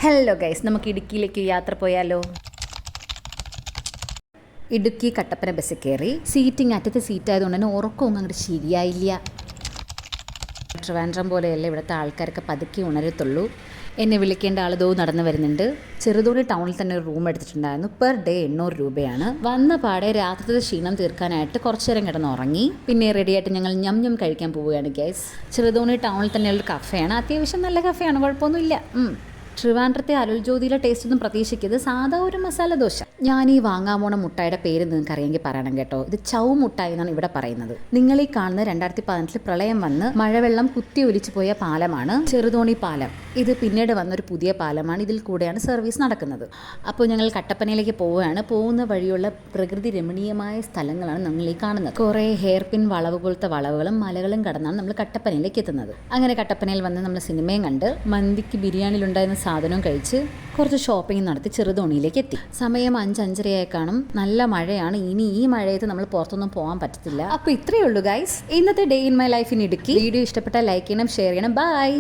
Hello guys, നമുക്ക് ഇടുക്കിയിലേക്ക് യാത്ര പോയാലോ? ഇടുക്കി കട്ടപ്പന ബസ്സിൽ കയറി. സീറ്റിംഗ് അറ്റത്തെ സീറ്റായതുകൊണ്ട് തന്നെ ഉറക്കമൊന്നും അങ്ങോട്ട് ശരിയായില്ല. ട്രിവാൻഡ്രം പോലെയല്ല ഇവിടുത്തെ ആൾക്കാരൊക്കെ പതുക്കെ ഉണരത്തുള്ളൂ. എന്നെ വിളിക്കേണ്ട ആളതോ നടന്നു വരുന്നുണ്ട്. ചെറുതോണി ടൗണിൽ തന്നെ ഒരു റൂം എടുത്തിട്ടുണ്ടായിരുന്നു. പെർ ഡേ 800 രൂപയാണ്. വന്ന പാടെ രാത്രിത്തെ ക്ഷീണം തീർക്കാനായിട്ട് കുറച്ചു നേരം കിടന്ന് ഉറങ്ങി. പിന്നെ റെഡിയായിട്ട് ഞങ്ങൾ ഞം കഴിക്കാൻ പോവുകയാണ് ഗൈസ്. ചെറുതോണി ടൗണിൽ തന്നെയുള്ള കഫേയാണ്. അത്യാവശ്യം നല്ല കഫേയാണ്, കുഴപ്പമൊന്നുമില്ല. ട്രിവാൻഡ്രത്തെ അരുൾ ജ്യോതിയിലെ ടേസ്റ്റ് ഒന്നും പ്രതീക്ഷിക്കരുത്. സാധാ ഒരു മസാല ദോശ. ഞാൻ ഈ വാങ്ങാൻ പോണ മുട്ടായിയുടെ പേര് നിങ്ങൾക്ക് അറിയെങ്കിൽ പറയണം കേട്ടോ. ഇത് ചൗ മുട്ടായി എന്നാണ് ഇവിടെ പറയുന്നത്. നിങ്ങൾ ഈ കാണുന്ന 2018 പ്രളയം വന്ന് മഴവെള്ളം കുത്തി ഒലിച്ചു പോയ പാലമാണ് ചെറുതോണി പാലം. ഇത് പിന്നീട് വന്നൊരു പുതിയ പാലമാണ്. ഇതിൽ കൂടെയാണ് സർവീസ് നടക്കുന്നത്. അപ്പോൾ ഞങ്ങൾ കട്ടപ്പനയിലേക്ക് പോവുകയാണ്. പോകുന്ന വഴിയുള്ള പ്രകൃതി രമണീയമായ സ്ഥലങ്ങളാണ് നമ്മൾ ഈ കാണുന്നത്. കുറേ ഹെയർ പിൻ വളവ് പോലത്തെ വളവുകളും മലകളും കടന്നാണ് നമ്മൾ കട്ടപ്പനയിലേക്ക് എത്തുന്നത്. അങ്ങനെ കട്ടപ്പനയിൽ വന്ന് നമ്മൾ സിനിമയും കണ്ട് മന്തിക്ക് ബിരിയാണിയിലുണ്ടായിരുന്ന സാധനവും കഴിച്ച് കുറച്ച് ഷോപ്പിംഗ് നടത്തി ചെറുതോണിയിലേക്ക് എത്തി. സമയം 5-5:30 കാണും. നല്ല മഴയാണ്. ഇനി ഈ മഴയത്ത് നമ്മൾ പുറത്തൊന്നും പോകാൻ പറ്റത്തില്ല. അപ്പോൾ ഇത്രയേ ഉള്ളൂ ഗൈസ്, ഇന്നത്തെ day in my life in Idukki. Video ഇഷ്ടപ്പെട്ടാൽ ലൈക്ക് ചെയ്യണം, ഷെയർ ചെയ്യണം. ബൈ.